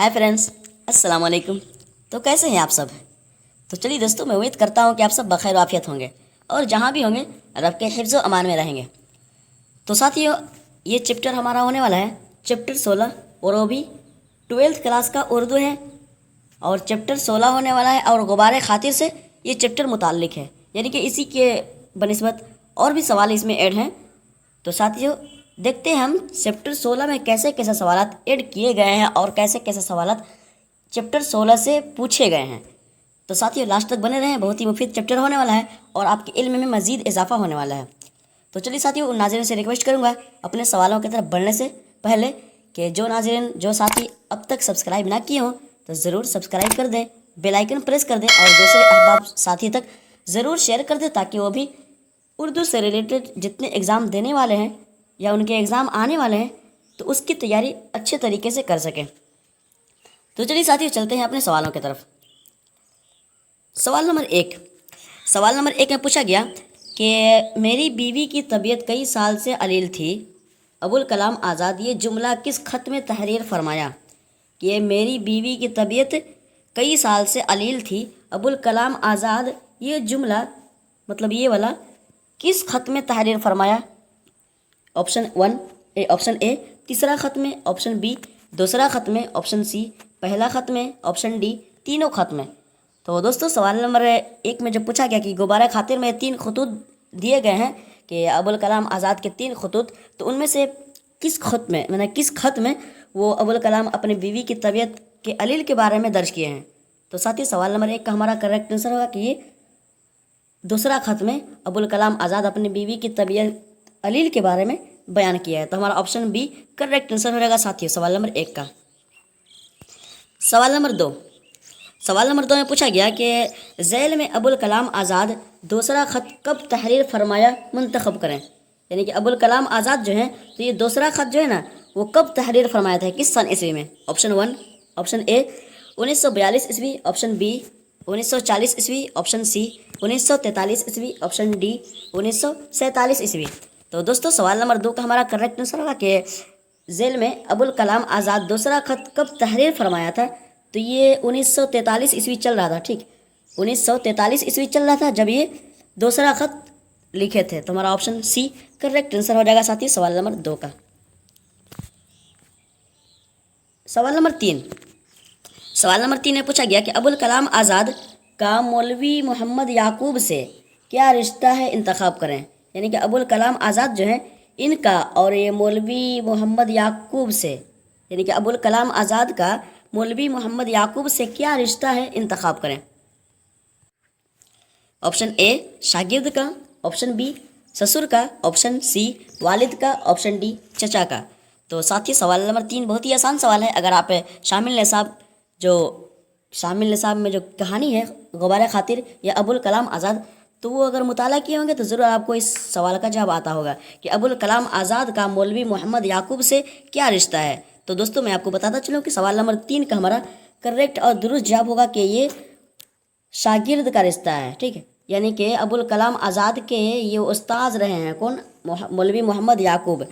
Hi friends, अस्सलाम वालेकुम। तो कैसे हैं आप सब? तो चलिए दोस्तों, मैं उम्मीद करता हूँ कि आप सब बखैर आफियत होंगे और जहाँ भी होंगे रब के हिफ्ज़ व अमान में रहेंगे। तो साथियों, ये चैप्टर हमारा होने वाला है चैप्टर 16 और वो भी 12th क्लास का उर्दू है। और चैप्टर 16 होने वाला है और गुबारे खातिर से ये चैप्टर मुताल्लिक है, यानी कि इसी के बनिस्बत और भी सवाल इसमें ऐड हैं। तो साथियों, देखते हैं हम चैप्टर 16 में कैसे कैसे सवालात ऐड किए गए हैं और कैसे कैसे सवालात चैप्टर 16 से पूछे गए हैं। तो साथियों, लास्ट तक बने रहें, बहुत ही मुफीद चैप्टर होने वाला है और आपके इल्म में मज़ीद इजाफा होने वाला है। तो चलिए साथियों, उन नाज़रीन से रिक्वेस्ट करूँगा अपने सवालों की तरफ बढ़ने से पहले कि जो नाज़रीन जो साथी अब तक सब्सक्राइब ना किए हों तो ज़रूर सब्सक्राइब कर दें, बेल आइकन प्रेस कर दें और दूसरे अहबाब साथी तक ज़रूर शेयर कर दें ताकि वो भी उर्दू से रिलेटेड जितने एग्ज़ाम देने वाले हैं या उनके एग्ज़ाम आने वाले हैं तो उसकी तैयारी अच्छे तरीके से कर सकें। तो चलिए साथियों, चलते हैं अपने सवालों की तरफ। सवाल नंबर एक में पूछा गया कि मेरी बीवी की तबीयत कई साल से अलील थी, अबुल कलाम आज़ाद ये जुमला किस खत में तहरीर फरमाया? कि मेरी बीवी की तबीयत कई साल से अलील थी, अबुल कलाम आज़ाद ये जुमला मतलब ये वाला किस खत में तहरीर फरमाया? ऑप्शन ए तीसरा खत में, ऑप्शन बी दूसरा खत में, ऑप्शन सी पहला खत में, ऑप्शन डी तीनों खत में। तो दोस्तों, सवाल नंबर 1 में जो पूछा गया कि गुबारा खातिर में 3 खतूत दिए गए हैं कि अबुल कलाम आज़ाद के 3 खतूत, तो उनमें से किस खत में वो अबुल कलाम अपनी बीवी की तबीयत के अलील के बारे में दर्ज किए हैं? तो साथ ही सवाल नंबर 1 का हमारा करेक्ट आंसर होगा कि ये दूसरा खत में अबुल कलाम आज़ाद अपनी बीवी की तबीयत अलील के बारे में बयान किया है। तो हमारा ऑप्शन बी करेक्ट आंसर हो जाएगा साथियों सवाल नंबर 1 का। सवाल नंबर 2 में पूछा गया कि झैल में अबुल कलाम आज़ाद दूसरा ख़त कब तहरीर फरमाया मुंतखब करें। यानी कि अबुल कलाम आज़ाद जो है तो ये दूसरा ख़त जो है ना वो कब तहरीर फरमाया था, किस सन ईस्वी में? ऑप्शन ए 1942 ईस्वी, ऑप्शन बी 1940 ईस्वी, ऑप्शन सी 1943 ईस्वी, ऑप्शन डी 1947 ईस्वी। तो दोस्तों, सवाल नंबर 2 का हमारा करेक्ट आंसर होगा कि झैल में अबुल कलाम आज़ाद दूसरा ख़त कब तहरीर फरमाया था? तो ये 1943 ईस्वी चल रहा था। ठीक, 1943 ईस्वी चल रहा था जब ये दूसरा ख़त लिखे थे। तो हमारा ऑप्शन सी करेक्ट आंसर हो जाएगा साथी सवाल नंबर 2 का। सवाल नंबर 3 में पूछा गया कि अबुल कलाम आज़ाद का मौलवी मोहम्मद याकूब से क्या रिश्ता है, इंतखाब करें। यानी कि अबुल कलाम आज़ाद जो है इनका और ये मौलवी मोहम्मद याकूब से, यानी कि अबुल कलाम आज़ाद का मौलवी मोहम्मद याकूब से क्या रिश्ता है, इंतखाब करें। ऑप्शन ए शागिर्द का, ऑप्शन बी ससुर का, ऑप्शन सी वालिद का, ऑप्शन डी चचा का। तो साथी सवाल नंबर 3 बहुत ही आसान सवाल है। अगर आप शामिल निसाब में जो कहानी है गुबारे खातिर या अबुल कलाम आज़ाद, तो वो अगर मुताला किए होंगे तो ज़रूर आपको इस सवाल का जवाब आता होगा कि अबुल कलाम आज़ाद का मौलवी मोहम्मद याकूब से क्या रिश्ता है। तो दोस्तों, मैं आपको बताता चलूँ कि सवाल नंबर 3 का हमारा करेक्ट और दुरुस्त जवाब होगा कि ये शागिर्द का रिश्ता है। ठीक है, यानी कि अबुल कलाम आज़ाद के ये उस्ताद रहे हैं, कौन? मौलवी मोहम्मद याकूब।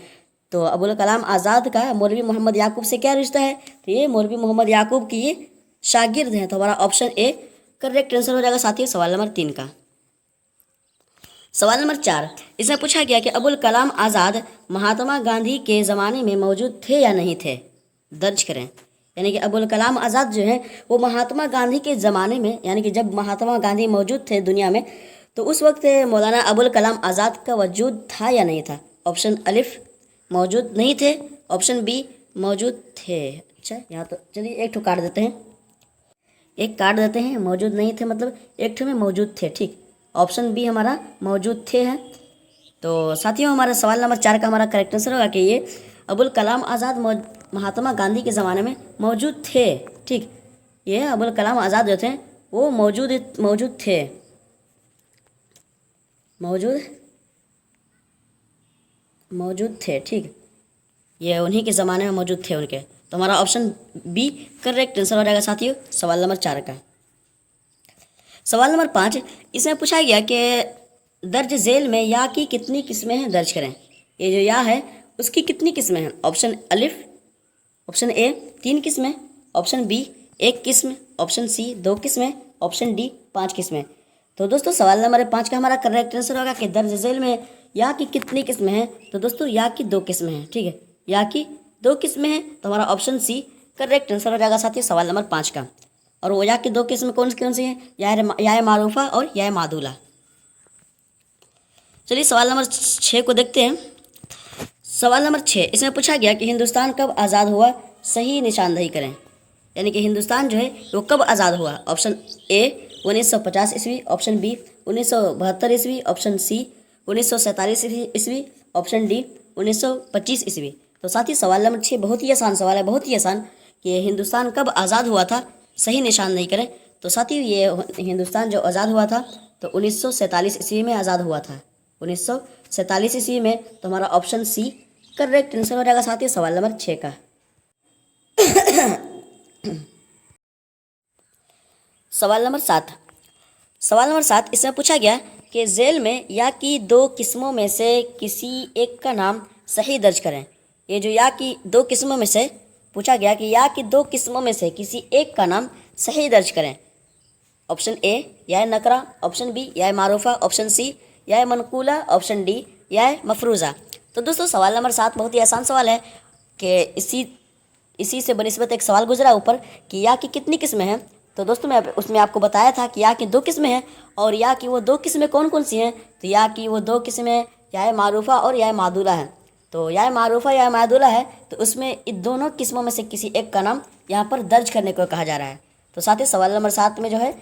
तो अबुल कलाम आज़ाद का मौलवी मोहम्मद याकूब से क्या रिश्ता है? तो ये मौलवी मोहम्मद याकूब की ये शागिर्द हैं। तो हमारा ऑप्शन ए करेक्ट आंसर हो जाएगा साथियों सवाल नंबर 3 का। सवाल नंबर 4 इसमें पूछा गया कि अबुल कलाम आज़ाद महात्मा गांधी के ज़माने में मौजूद थे या नहीं थे, दर्ज करें। यानी कि अबुल कलाम आज़ाद जो है वो महात्मा गांधी के ज़माने में, यानी कि जब महात्मा गांधी मौजूद थे दुनिया में, तो उस वक्त मौलाना अबुल कलाम आज़ाद का वजूद था या नहीं था? ऑप्शन अलिफ मौजूद नहीं थे, ऑप्शन बी मौजूद थे। अच्छा, यहाँ तो चलिए एक ठो काट देते हैं, मौजूद नहीं थे मतलब एक ठो में मौजूद थे। ठीक, ऑप्शन बी हमारा मौजूद थे है। तो साथियों, हमारा सवाल नंबर 4 का हमारा करेक्ट आंसर होगा कि ये अबुल कलाम आज़ाद महात्मा गांधी के ज़माने में मौजूद थे। ठीक, ये अबुल कलाम आज़ाद जो थे वो मौजूद थे। ठीक, ये उन्हीं के ज़माने में मौजूद थे उनके। तो हमारा ऑप्शन बी करेक्ट आंसर हो जाएगा साथियों सवाल नंबर 4 का। सवाल नंबर 5 इसमें पूछा गया कि दर्ज झैल में या की कितनी किस्में हैं, दर्ज करें। ये जो या है उसकी कितनी किस्में हैं? ऑप्शन ए 3 किस्में, ऑप्शन बी 1 किस्म, ऑप्शन सी 2 किस्में, ऑप्शन डी 5 किस्में। तो दोस्तों सवाल नंबर 5 का हमारा करेक्ट आंसर होगा कि दर्ज झेल में या की कितनी किस्में हैं। तो दोस्तों या की 2 किस्में हैं, ठीक है, या की 2 किस्में हैं। तो हमारा ऑप्शन सी करेक्ट आंसर हो जाएगा साथियों सवाल नंबर 5 का। और वो या की 2 किस्में कौन सी हैं? या मारूफा और या मादूला। चलिए सवाल नंबर 6 को देखते हैं। सवाल नंबर 6 इसमें पूछा गया कि हिंदुस्तान कब आज़ाद हुआ, सही निशानदही करें। यानी कि हिंदुस्तान जो है वो कब आज़ाद हुआ। ऑप्शन ए 1950 ईस्वी, ऑप्शन बी 1972 ईस्वी, ऑप्शन सी 1947 ईस्वी, ऑप्शन डी 1925 ईस्वी। तो साथ ही सवाल नंबर 6 बहुत ही आसान सवाल है, बहुत ही आसान कि हिंदुस्तान कब आज़ाद हुआ था, सही निशान नहीं करें। तो साथ ही ये हिंदुस्तान जो आज़ाद हुआ था तो 1947 ईस्वी में आज़ाद हुआ था, 1947 ईस्वी में। तो हमारा ऑप्शन सी करेक्ट आंसर हो जाएगा साथ ही सवाल नंबर 6 का। सवाल नंबर 7। सवाल नंबर 7 इसमें पूछा गया कि जेल में या की 2 किस्मों में से किसी एक का नाम सही दर्ज करें। ये जो या की 2 किस्मों में से पूछा गया कि या की 2 किस्मों में से किसी एक का नाम सही दर्ज करें। ऑप्शन ए या नकरा, ऑप्शन बी या मारूफा, ऑप्शन सी या मनकूला, ऑप्शन डी या मफरूज़ा। तो दोस्तों सवाल नंबर 7 बहुत ही आसान सवाल है कि इसी से बनिस्बत एक सवाल गुजरा ऊपर कि या की कितनी किस्में हैं। तो दोस्तों मैं उसमें आपको बताया था कि या की 2 किस्में हैं और या की वो 2 किस्में कौन सी हैं। तो या की वो 2 किस्में या मारूफा और या मादूला है। तो या मारूफा या मादूला है तो उसमें इन दोनों किस्मों में से किसी एक का नाम यहाँ पर दर्ज करने को कहा जा रहा है। तो साथ ही सवाल नंबर 7 में जो है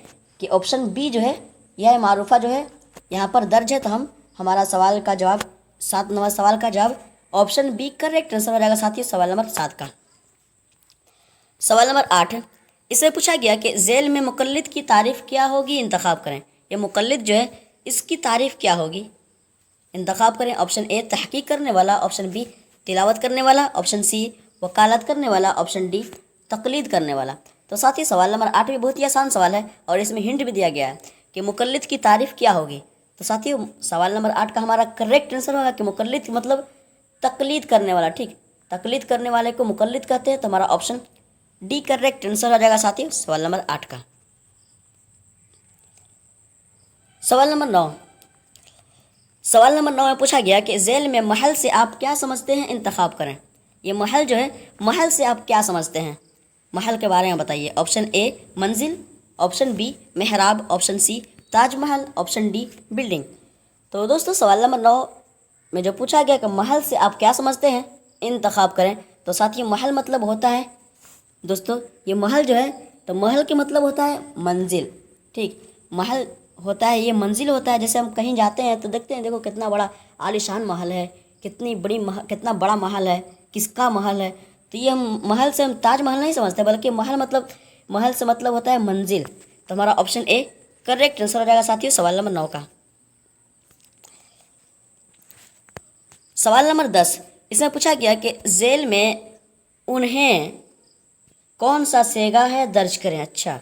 कि ऑप्शन बी जो है या मारूफा जो है यहाँ पर दर्ज है। तो हमारा सवाल का जवाब 7 नंबर सवाल का जवाब ऑप्शन बी करेक्ट आंसर हो जाएगा साथियों सवाल नंबर 7 का। सवाल नंबर 8 इसमें पूछा गया कि जेल में मुक़ल्लिद की तारीफ़ क्या होगी, इंतखाब करें। ये मुक़ल्लिद जो है इसकी तारीफ़ क्या होगी, इंतखाब करें। ऑप्शन ए तहक़ीक़ करने वाला, ऑप्शन बी तिलावत करने वाला, ऑप्शन सी वकालत करने वाला, ऑप्शन डी तक़लीद करने वाला। तो साथ ही सवाल नंबर 8 भी बहुत ही आसान सवाल है और इसमें हिंट भी दिया गया है कि मुक़ल्लिद की तारीफ़ क्या होगी। तो साथियों सवाल नंबर 8 का हमारा करेक्ट आंसर होगा कि मुक़ल्लिद मतलब तक़लीद करने वाला, ठीक, तक़लीद करने वाले को मुक़ल्लिद कहते हैं। तो हमारा ऑप्शन डी करेक्ट आंसर हो जाएगा साथियों सवाल नंबर 8 का। सवाल नंबर 9। सवाल नंबर 9 में पूछा गया कि जेल में महल से आप क्या समझते हैं, इंतखाब करें। ये महल जो है महल से आप क्या समझते हैं, महल के बारे में बताइए। ऑप्शन ए मंजिल, ऑप्शन बी मेहराब, option C Taj Mahal, option D building. तो दोस्तों सवाल नंबर 9 में जो पूछा गया कि महल से आप क्या समझते हैं, इंतखाब करें। तो साथ ही महल मतलब होता है दोस्तों, ये महल जो है तो महल के मतलब होता है मंजिल, ठीक, महल होता है ये मंजिल होता है। जैसे हम कहीं जाते हैं तो देखते हैं, देखो कितना बड़ा आलीशान महल है, कितना बड़ा महल है, किसका महल है। तो ये हम महल से हम ताजमहल नहीं समझते, बल्कि महल से मतलब होता है मंजिल। तो हमारा ऑप्शन ए करेक्ट आंसर हो जाएगा साथियों सवाल नंबर 9 का। सवाल नंबर 10 इसमें पूछा गया कि जेल में उन्हें कौन सा सेगा है, दर्ज करें। अच्छा,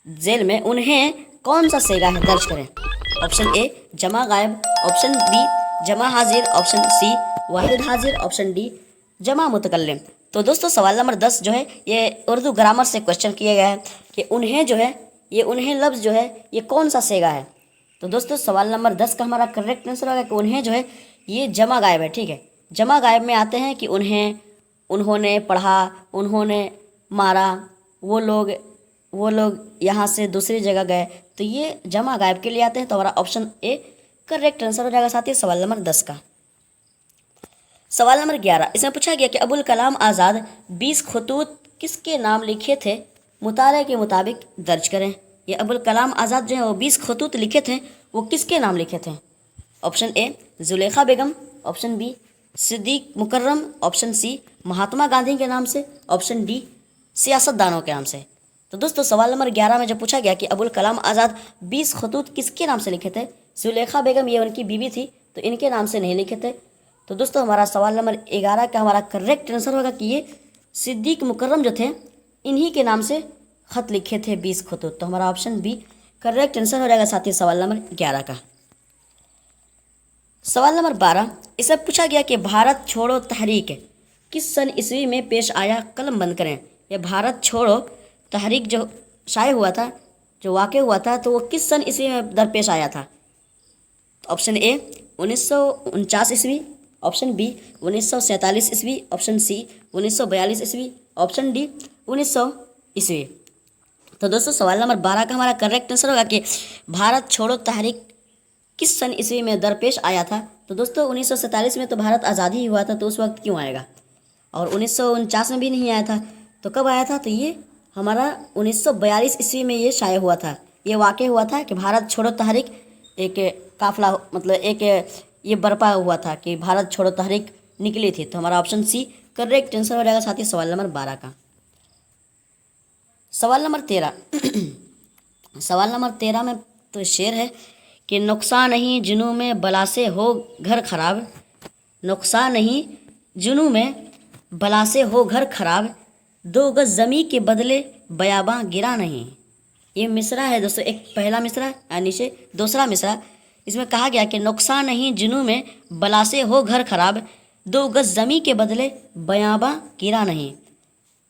जेल में उन्हें कौन सा सेगा है, दर्ज करें। ऑप्शन ए जमा गायब, ऑप्शन बी जमा हाजिर, ऑप्शन सी वाहिद हाजिर, ऑप्शन डी जमा मुतकल्लिम। तो दोस्तों सवाल नंबर 10 जो है ये उर्दू ग्रामर से क्वेश्चन किया गया है कि उन्हें जो है ये उन्हें लफ्ज़ जो है ये कौन सा सेगा है। तो दोस्तों सवाल नंबर 10 का हमारा करेक्ट आंसर होगा कि उन्हें जो है ये जमा गायब है, ठीक है। जमा गायब में आते हैं कि उन्हें, उन्होंने पढ़ा, उन्होंने मारा, वो लोग यहाँ से दूसरी जगह गए। तो ये जमा गायब के लिए आते हैं। तो हमारा ऑप्शन ए करेक्ट आंसर हो जाएगा साथियों सवाल नंबर 10 का। सवाल नंबर 11 इसमें पूछा गया कि अबुल कलाम आज़ाद 20 खतूत किसके नाम लिखे थे, मुताले के मुताबिक दर्ज करें। ये अबुल कलाम आज़ाद जो है वो 20 खतूत लिखे थे, वो किसके नाम लिखे थे। Option A Zulekha Begum, option B Siddiq Mukarram, option C Mahatma Gandhi के नाम से, ऑप्शन डी सियासतदानों के नाम से। तो दोस्तों सवाल नंबर 11 में जो पूछा गया कि अबुल कलाम आज़ाद 20 खतूत किसके नाम से लिखे थे, जुलेखा बेगम ये उनकी बीवी थी तो इनके नाम से नहीं लिखे थे। तो दोस्तों हमारा सवाल नंबर 11 का हमारा करेक्ट आंसर होगा कि ये सिद्दीक मुकर्रम जो थे इन्हीं के नाम से ख़त लिखे थे 20 खतूत। तो हमारा ऑप्शन बी करेक्ट आंसर हो जाएगा साथी सवाल नंबर 11 का। सवाल नंबर 12 इसमें पूछा गया कि भारत छोड़ो तहरीक किस सन ईस्वी में पेश आया, कलम बंद करें। ये भारत छोड़ो तहरीक जो शाये हुआ था, जो वाक़ हुआ था, तो वो किस सन ईस्वी में दरपेश आया था? ऑप्शन ए 1949 ईस्वी, ऑप्शन बी 1947 ईस्वी, ऑप्शन सी 1942 ईस्वी, ऑप्शन डी 1900 ईस्वी। तो दोस्तों सवाल नंबर 12 का हमारा करेक्ट आंसर होगा कि भारत छोड़ो तहरीक किस सन ईस्वी में दरपेश आया था? तो दोस्तों 1947 में तो भारत आज़ादी ही हुआ था, तो उस वक्त क्यों आएगा? और 1949 में भी नहीं आया था, तो कब आया था? तो ये हमारा 1942 ईस्वी में ये शाये हुआ था। ये वाक़ हुआ था कि भारत छोड़ो तहरीक एक काफिला, मतलब एक ये बर्पा हुआ था कि भारत छोड़ो तहरीक निकली थी। तो हमारा ऑप्शन सी करेक्ट आंसर हो जाएगा साथी सवाल नंबर 12 का। सवाल नंबर 13 सवाल नंबर 13 में तो शेर है कि नुकसान नहीं जुनू में बला से हो घर खराब, नुकसान नहीं जुनू में बला से हो घर खराब, 2 गज ज़मी के बदले बयाबां गिरा नहीं। ये मिसरा है दोस्तों, एक पहला मिसरा और नीचे दूसरा मिसरा। इसमें कहा गया कि नुकसान नहीं जुनू में बला से हो घर खराब, 2 गज ज़मी के बदले बयाबां गिरा नहीं।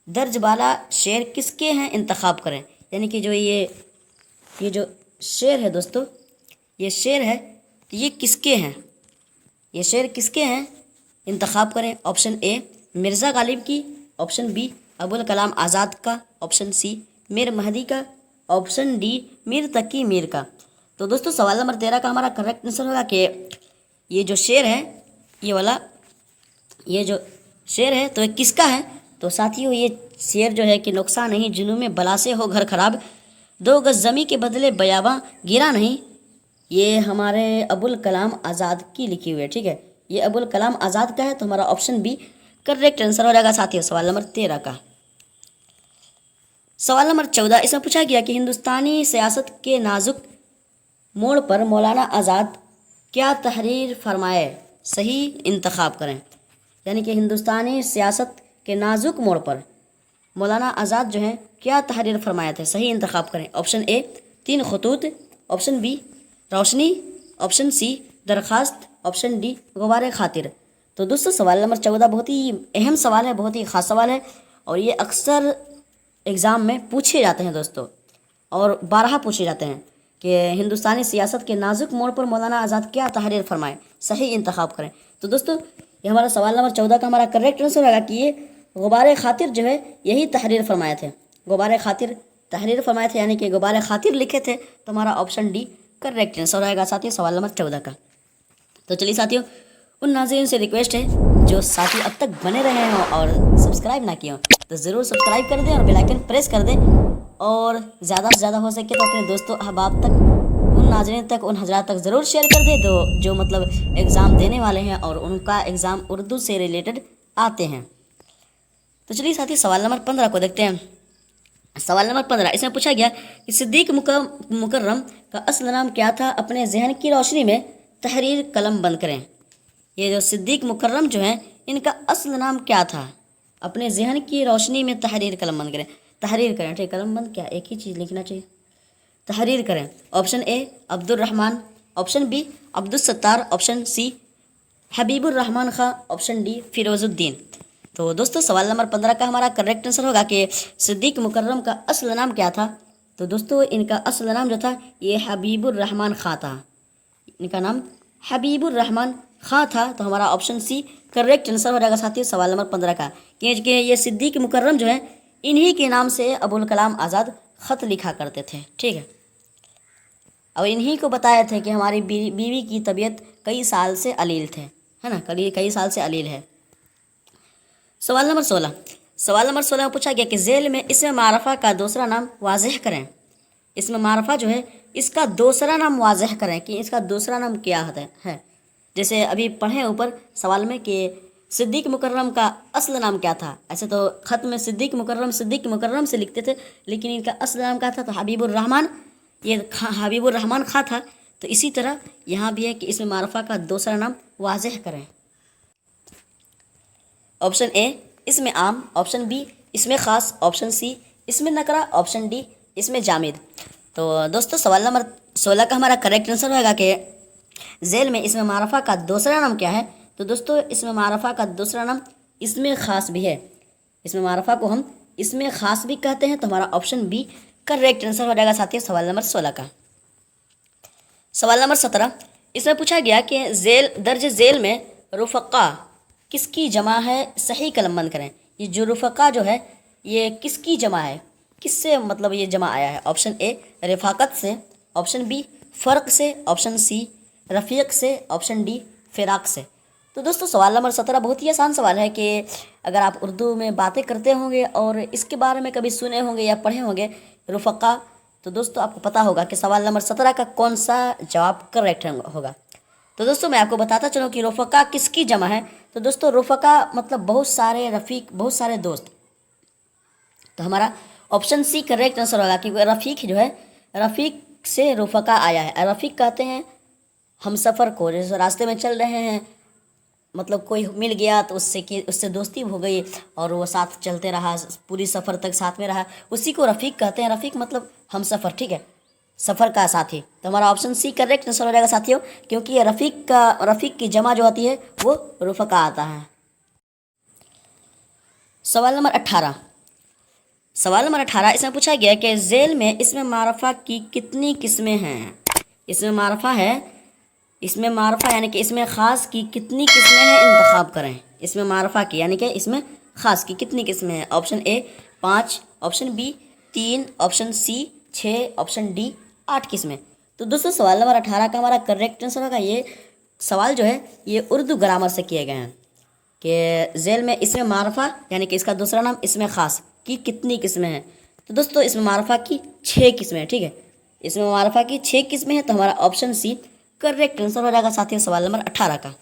दर्ज वाला शेर किसके हैं इंतखाब करें। यानी कि जो ये जो शेर है दोस्तों, ये शेर है, ये किसके हैं, ये शेर किसके हैं इंतखाब करें। ऑप्शन ए मिर्ज़ा गालिब की, ऑप्शन बी अबुल कलाम आज़ाद का, ऑप्शन सी मीर महदी का, ऑप्शन डी मीर तकी मीर का। तो दोस्तों सवाल नंबर 13 का हमारा करेक्ट आंसर होगा कि ये जो शेर है, ये वाला ये जो शेर है तो ये किसका है? तो साथियों ये शेर जो है कि नुकसान नहीं जुनू में बला से हो घर खराब, 2 गज ज़मी के बदले बयाबां गिरा नहीं, ये हमारे अबुल कलाम आज़ाद की लिखी हुई है। ठीक है, ये अबुल कलाम आज़ाद का है, तो हमारा ऑप्शन बी करेक्ट आंसर हो जाएगा साथियों सवाल नंबर 13 का। सवाल नंबर 14 इसमें पूछा गया कि हिंदुस्तानी सियासत के नाजुक मोड़ पर मौलाना आज़ाद क्या तहरीर फरमाए, सही इंतखाब करें। यानी कि हिंदुस्तानी सियासत के नाजुक मोड़ पर मौलाना आज़ाद जो हैं क्या तहरीर फरमाए थे, सही इंतखाब करें। ऑप्शन ए 3 खतूत, ऑप्शन बी रोशनी, ऑप्शन सी दरख्वास्त, ऑप्शन डी गुबारे खातिर। तो दोस्तों सवाल नंबर 14 बहुत ही अहम सवाल है, बहुत ही ख़ास सवाल है और ये अक्सर एग्ज़ाम में पूछे जाते हैं दोस्तों, और 12 पूछे जाते हैं कि हिंदुस्तानी सियासत के नाजुक मोड़ पर मौलाना आज़ाद क्या तहरीर फरमाए, सही इंतखाब करें। तो दोस्तों ये हमारा सवाल नंबर 14 का हमारा करेक्ट आंसर होगा कि ये गुबारे खातिर जो है यही तहरीर फरमाए थे, गुबारे खातिर तहरीर फरमाए थे, यानी कि गुबारे खातिर लिखे थे। तो हमारा ऑप्शन डी करेक्ट आंसर रहेगा साथियों सवाल नंबर 14 का। तो चलिए साथियों उन नाज़रीन से रिक्वेस्ट है जो साथी अब तक बने रहे हों और सब्सक्राइब ना किए हों तो ज़रूर सब्सक्राइब कर दें और बेल आइकन प्रेस कर दें, और ज़्यादा से ज़्यादा हो सके तो अपने दोस्तों अहबाब तक, उन नाज़रीन तक, उन हजरात तक ज़रूर शेयर कर दें तो जो मतलब एग्ज़ाम देने वाले हैं और उनका एग्ज़ाम उर्दू से रिलेटेड आते हैं। तो चलिए साथी सवाल नंबर 15 को देखते हैं। सवाल नंबर 15 इसमें पूछा गया कि सिद्दीक मुकर्रम का असल नाम क्या था, अपने जहन की रोशनी में तहरीर कलम बंद करें। ये जो सिद्दीक मुकर्रम जो हैं इनका असल नाम क्या था, अपने जहन की रोशनी में तहरीर कलम बंद करें। तहरीर करें, ठीक, कलम बंद क्या, एक ही चीज़ लिखना चाहिए, तहरीर करें। Option A Abdul Rahman, option B Abdul Sattar, option C Habibur Rahman Khan, option D Firozuddin. तो दोस्तों सवाल नंबर 15 का हमारा करेक्ट आंसर होगा कि सिद्दीक मुकर्रम का असल नाम क्या था। तो दोस्तों इनका असल नाम जो था ये हबीबुर रहमान खां था, इनका नाम हबीबुर रहमान खां था। तो हमारा ऑप्शन सी करेक्ट आंसर हो जाएगा साथियों सवाल नंबर 15 का, क्योंकि ये सिद्दीक मुकर्रम जो है इन्हीं के नाम से अबुल कलाम आज़ाद ख़त लिखा करते थे। ठीक है, और इन्हीं को बताए थे कि हमारी बीवी की तबीयत कई साल से अलील थे, है ना, कई साल से अलील है। सवाल नंबर 16 में पूछा गया कि झेल में इसमें मारफा का दूसरा नाम वाज़ेह करें। इसमें मारफा जो है इसका दूसरा नाम वाज़ेह करें कि इसका दूसरा नाम क्या है। जैसे अभी पढ़े ऊपर सवाल में कि सिद्दीक मुकर्रम का असल नाम क्या था। ऐसे तो ख़त में सिद्दीक मुकर्रम से लिखते थे, लेकिन इनका असल नाम क्या था, तो हबीबुर रहमान, ये हबीबुर रहमान खां था। तो इसी तरह यहाँ भी है कि इसमें मारफा का दूसरा नाम वाज़ेह करें। ऑप्शन ए इसमें आम, ऑप्शन बी इसमें ख़ास, ऑप्शन सी इसमें नकरा, ऑप्शन डी इसमें जामिद। तो दोस्तों सवाल नंबर 16 का हमारा करेक्ट आंसर होगा कि झेल में इसमें मारफा का दूसरा नाम क्या है। तो दोस्तों इसमें मारफा का दूसरा नाम इसमें ख़ास भी है। इसमें मारफा को हम इसमें ख़ास भी कहते हैं, तो हमारा ऑप्शन बी करेक्ट आंसर हो जाएगा साथियों सवाल नंबर 16 का। सवाल नंबर 17, इसमें पूछा गया कि दर्ज झेल में रुफ़क़ा किसकी जमा है, सही कलमबंद करें। ये जो रुफ़क़ा जो है ये किसकी जमा है, किससे मतलब ये जमा आया है। ऑप्शन ए रफ़ाकत से, ऑप्शन बी फ़र्क से, ऑप्शन सी रफ़ीक से, ऑप्शन डी फ़िराक से। तो दोस्तों सवाल नंबर 17 बहुत ही आसान सवाल है कि अगर आप उर्दू में बातें करते होंगे और इसके बारे में कभी सुने होंगे या पढ़े होंगे रुफ़क़ा, तो दोस्तों आपको पता होगा कि सवाल नंबर 17 का कौन सा जवाब करेक्ट होगा। तो दोस्तों मैं आपको बताता चलूँ कि रुफ़क़ा किसकी जमा है। तो दोस्तों रुफ़क़ा मतलब बहुत सारे रफ़ीक, बहुत सारे दोस्त। तो हमारा ऑप्शन सी करेक्ट आंसर होगा, क्योंकि रफ़ीक जो है, रफ़ीक से रुफ़क़ा आया है। रफ़ीक कहते हैं हम सफ़र को, जैसे रास्ते में चल रहे हैं, मतलब कोई मिल गया तो उससे दोस्ती हो गई और वो साथ चलते रहा, पूरी सफ़र तक साथ में रहा, उसी को रफ़ीक कहते हैं। रफ़ीक मतलब हम सफ़र, ठीक है, सफ़र का साथी। तो हमारा ऑप्शन सी करेक्ट आंसर हो जाएगा साथियों, क्योंकि ये रफ़ीक की जमा जो होती है वो रुफ़क़ा आता है। सवाल नंबर 18, सवाल नंबर 18 इसमें पूछा गया कि झेल में इसमें मारफ़ा की कितनी किस्में हैं। इसमें मारफ़ा है, इसमें मारफ़ा यानी कि इसमें ख़ास की कितनी किस्में हैं, इंतखाब करें। इसमें मारफ़ा की यानी कि इसमें ख़ास की कितनी किस्में हैं। Option A 5, option B 3, option C 6, option D 8 किस्में। तो दोस्तों सवाल नंबर 18 का हमारा करेक्ट आंसर होगा, ये सवाल जो है ये उर्दू ग्रामर से किए गए हैं कि झेल में इसमें मारफ़ा यानी कि इसका दूसरा नाम इसमें ख़ास की कितनी किस्में हैं। तो दोस्तों इसमें मारफ़ा की 6 किस्में हैं, ठीक है, इसमें मारफ़ा की 6 किस्में हैं। तो हमारा ऑप्शन सी करेक्ट आंसर हो जाएगा साथियों सवाल नंबर 18 का।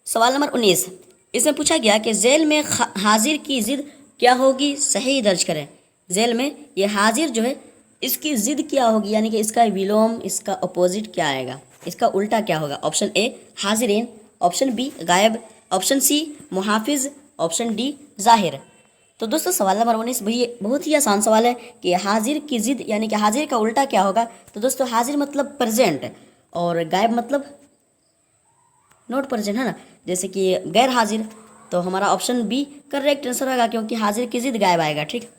सवाल नंबर 19 इसमें पूछा गया कि झेल में हाजिर की ज़िद क्या होगी, सही दर्ज करें। झेल में ये हाजिर जो है इसकी ज़िद क्या होगी, यानी कि इसका विलोम, इसका अपोजिट क्या आएगा, इसका उल्टा क्या होगा। ऑप्शन ए हाजिरीन, ऑप्शन बी गायब, ऑप्शन सी मुहाफिज, ऑप्शन डी ज़ाहिर। तो दोस्तों सवाल नंबर 19 भाई बहुत ही आसान सवाल है कि हाजिर की ज़िद यानी कि हाजिर का उल्टा क्या होगा। तो दोस्तों हाजिर मतलब प्रेजेंट और गायब मतलब नॉट प्रेजेंट, है ना, जैसे कि गैर हाजिर। तो हमारा ऑप्शन बी करेक्ट आंसर होगा, क्योंकि हाजिर की ज़िद गायब आएगा, ठीक।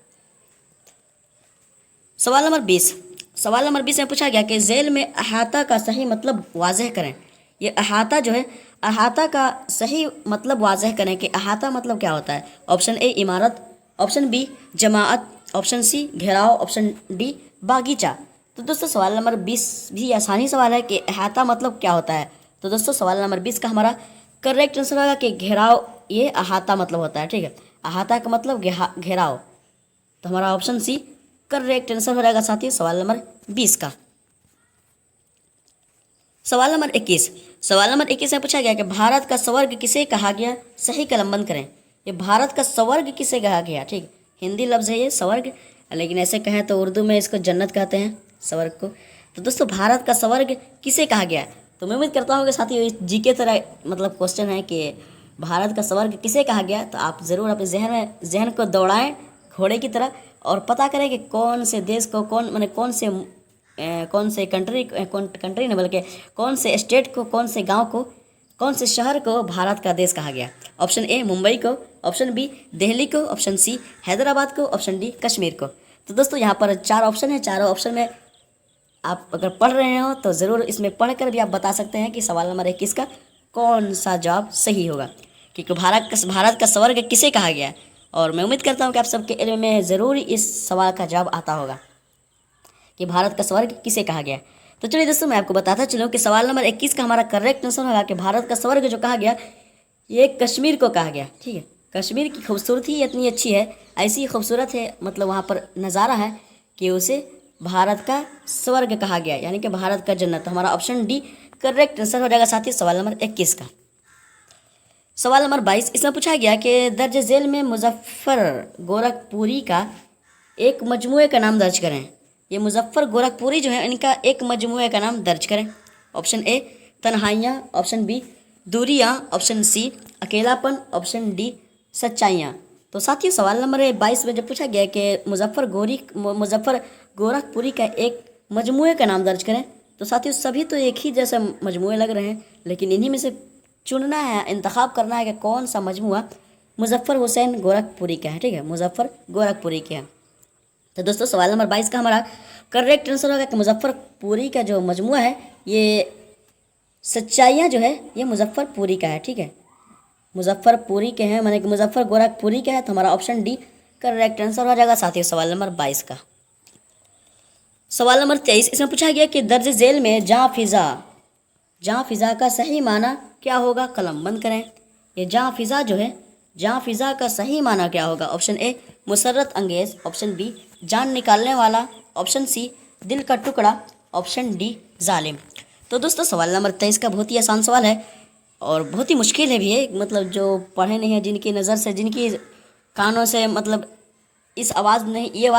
सवाल नंबर 20, सवाल नंबर 20 में पूछा गया कि झेल में अहाता का सही मतलब वाज़ेह करें। ये अहाता जो है, अहाता का सही मतलब वाज़ेह करें कि अहाता मतलब क्या होता है। ऑप्शन ए इमारत, ऑप्शन बी जमाअत, ऑप्शन सी घेराव, ऑप्शन डी बागीचा। तो दोस्तों सवाल नंबर 20 भी आसानी सवाल है कि अहाता मतलब क्या होता है। तो दोस्तों सवाल नंबर 20 का हमारा करेक्ट आंसर होगा कि घेराव, ये अहाता मतलब होता है, ठीक है, अहाता का मतलब घेराव। तो हमारा ऑप्शन सी करेक्ट आंसर हो जाएगा साथियों सवाल नंबर 20 का। सवाल नंबर 21, सवाल नंबर 21 में पूछा गया कि भारत का स्वर्ग किसे कहा गया, सही कलमबंद करें। ये भारत का स्वर्ग किसे कहा गया, ठीक, हिंदी लफ्ज़ है ये स्वर्ग, लेकिन ऐसे कहें तो उर्दू में इसको जन्नत कहते हैं स्वर्ग को। तो दोस्तों भारत का स्वर्ग किसे कहा गया। तो मैं उम्मीद करता हूँ कि साथियों जी के तरह मतलब क्वेश्चन है कि भारत का स्वर्ग किसे कहा गया। तो आप ज़रूर अपने जहन को दौड़ाएं घोड़े की तरह और पता करें कि कौन से देश को कौन से कंट्री नहीं बल्कि कौन से स्टेट को, कौन से गांव को, कौन से शहर को भारत का देश कहा गया। ऑप्शन ए मुंबई को, ऑप्शन बी दिल्ली को, ऑप्शन सी हैदराबाद को, ऑप्शन डी कश्मीर को। तो दोस्तों यहाँ पर 4 ऑप्शन है, चारों ऑप्शन में आप अगर पढ़ रहे हो तो ज़रूर इसमें पढ़कर भी आप बता सकते हैं कि सवाल नंबर 21 का कौन सा जवाब सही होगा, क्योंकि भारत का स्वर्ग किसे कहा गया। और मैं उम्मीद करता हूँ कि आप सबके इल्म में ज़रूर इस सवाल का जवाब आता होगा कि भारत का स्वर्ग किसे कहा गया। तो चलिए दोस्तों मैं आपको बताता चलूँ कि सवाल नंबर 21 का हमारा करेक्ट आंसर होगा कि भारत का स्वर्ग जो कहा गया ये कश्मीर को कहा गया, ठीक है। कश्मीर की खूबसूरती इतनी अच्छी है, ऐसी खूबसूरत है, मतलब वहाँ पर नज़ारा है कि उसे भारत का स्वर्ग कहा गया, यानी कि भारत का जन्नत। तो हमारा ऑप्शन डी करेक्ट आंसर हो जाएगा साथी सवाल नंबर 21 का। सवाल नंबर 22 इसमें पूछा गया कि दर्ज झेल में मुजफ्फर गोरखपुरी का एक मजमूए का नाम दर्ज करें। ये मुजफ्फर गोरखपुरी जो है इनका एक मजमूए का नाम दर्ज करें। ऑप्शन ए तन्हाइयाँ, ऑप्शन बी दूरियाँ, ऑप्शन सी अकेलापन, ऑप्शन डी सच्चाइयाँ। तो साथियों सवाल नंबर 22 में जब पूछा गया कि मुजफ्फर गोरखपुरी का एक मजमूए का नाम दर्ज करें, तो साथियों सभी तो एक ही जैसे मजमूए लग रहे हैं, लेकिन इन्हीं में से चुनना है, इंतखाब करना है कि कौन सा मजमूआ मुजफ्फर हुसैन गोरखपुरी का है, ठीक है, मुजफ्फर गोरखपुरी के हैं। तो दोस्तों सवाल नंबर 22 का हमारा करेक्ट आंसर होगा कि मुजफ्फरपुरी का जो मजमुआ है, ये सच्चाइयाँ जो है ये मुजफ्फरपुरी का है, ठीक है, मुजफ्फरपुरी के हैं, माने कि मुजफ्फर गोरखपुरी का है। तो हमारा ऑप्शन डी करेक्ट आंसर हो जाएगा साथियों सवाल नंबर 22 का। सवाल नंबर 23, इसमें पूछा गया कि दर्ज झेल में जहाँ फिज़ा का सही माना क्या होगा। कलम बंद करें। ये जहाँ फिज़ा जो है, जहाँ फिज़ा का सही माना क्या होगा। ऑप्शन ए मुसर्रत अंगेज़, ऑप्शन बी जान निकालने वाला, ऑप्शन सी दिल का टुकड़ा, ऑप्शन डी जालिम। तो दोस्तों सवाल नंबर 23 का बहुत ही आसान सवाल है और बहुत ही मुश्किल है भी है, मतलब जो पढ़े नहीं है, जिनकी नज़र से, जिनकी कानों से मतलब ये आवाज़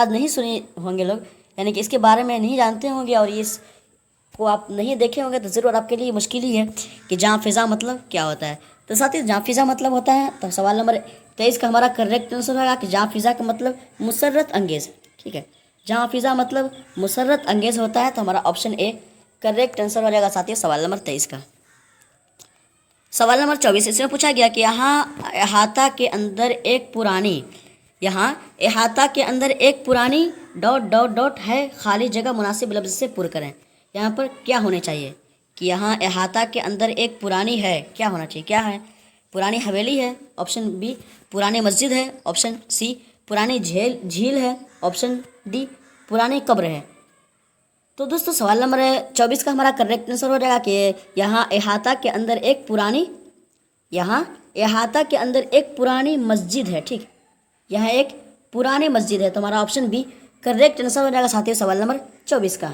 नहीं सुनी होंगे लोग, यानी कि इसके बारे में नहीं जानते होंगे और इसको आप नहीं देखे होंगे, तो ज़रूर आपके लिए मुश्किल ही है कि जहाँ फिज़ा मतलब क्या होता है। तो साथ ही जहाँ फिज़ा मतलब होता है, तो सवाल नंबर 23 का हमारा करेक्ट आंसर होगा कि जहाँ फिज़ा का मतलब मुसर्रत अंगेज़, ठीक है, जहाँ फिज़ा मतलब मुसर्रत अंगेज़ होता है। तो हमारा ऑप्शन ए करेक्ट आंसर हो जाएगा साथियों सवाल नंबर 23 का। सवाल नंबर 24, इसमें पूछा गया कि यहाँ अहाता के अंदर एक पुरानी डॉट है, खाली जगह मुनासिब लफ्ज़ से पुर करें। यहाँ पर क्या होने चाहिए कि यहाँ अहाता के अंदर एक पुरानी है, क्या होना चाहिए, क्या है, पुरानी हवेली है, ऑप्शन बी पुरानी मस्जिद है, ऑप्शन सी पुरानी झील है, ऑप्शन डी पुरानी कब्र है। तो दोस्तों सवाल नंबर 24 का हमारा करेक्ट आंसर हो जाएगा कि यहाँ अहाता के अंदर एक पुरानी मस्जिद है, ठीक, यहाँ एक पुरानी मस्जिद है। तो हमारा ऑप्शन बी करेक्ट आंसर हो जाएगा साथियों सवाल नंबर 24 का।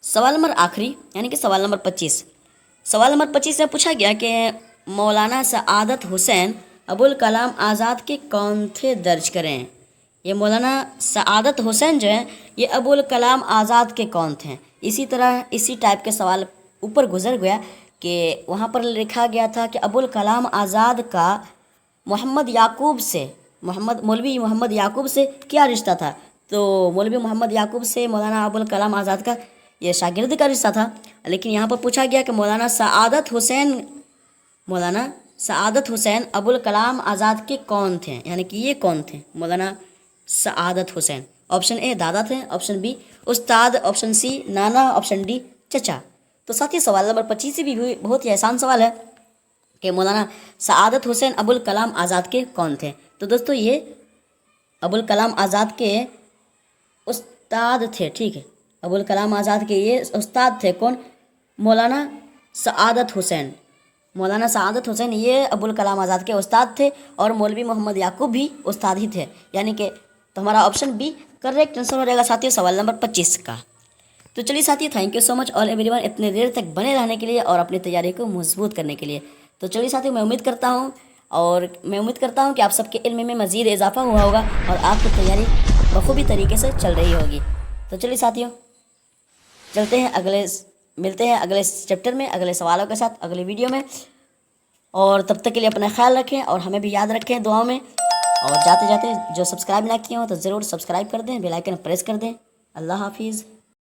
सवाल नंबर आखिरी यानी कि सवाल नंबर 25। सवाल नंबर 25 में पूछा गया कि मौलाना सआदत हुसैन अबुल कलाम आज़ाद के कौन थे, दर्ज करें। ये मौलाना सआदत हुसैन जो है ये अबुल कलाम आज़ाद के कौन थे। इसी तरह इसी टाइप के सवाल ऊपर गुजर गया कि वहाँ पर लिखा गया था कि अबुल कलाम आज़ाद का मौलवी मोहम्मद याकूब से क्या रिश्ता था। तो मौलवी मोहम्मद याकूब से मौलाना अबुल कलाम आज़ाद का ये शागिर्द का रिश्ता था, लेकिन यहाँ पर पूछा गया कि मौलाना सआदत हुसैन अबुल कलाम आज़ाद के कौन थे, यानी कि ये कौन थे मौलाना सआदत हुसैन। ऑप्शन ए दादा थे, ऑप्शन बी उस्ताद, ऑप्शन सी नाना, ऑप्शन डी चचा। तो साथ ही सवाल नंबर 25 भी बहुत ही आसान सवाल है कि मौलाना सआदत हुसैन अबुल कलाम आज़ाद के कौन थे। तो दोस्तों ये अबुल कलाम आज़ाद के उस्ताद थे, ठीक है, अबुल कलाम आज़ाद के ये उस्ताद थे, कौन, मौलाना सआदत हुसैन ये अबुल कलाम आज़ाद के उस्ताद थे और मौलवी मोहम्मद याकूब भी उस्ताद ही थे, यानी कि तो हमारा ऑप्शन बी करेक्ट आंसर हो जाएगा साथियों सवाल नंबर 25 का। तो चलिए साथियों, thank you so much all everyone इतने देर तक बने रहने के लिए और अपनी तैयारी को मजबूत करने के लिए। तो चलिए साथियों, मैं उम्मीद करता हूँ कि आप सबके इल्म में मज़ीद इजाफा हुआ होगा और आपकी तैयारी बखूबी तरीके से चल रही होगी। तो चलिए साथियों, मिलते हैं अगले चैप्टर में अगले सवालों के साथ अगले वीडियो में, और तब तक के लिए अपना ख्याल रखें और हमें भी याद रखें दुआओं में। और जाते जाते जो सब्सक्राइब ना किए हो तो ज़रूर सब्सक्राइब कर दें, बेल आइकन प्रेस कर दें। अल्लाह हाफिज़।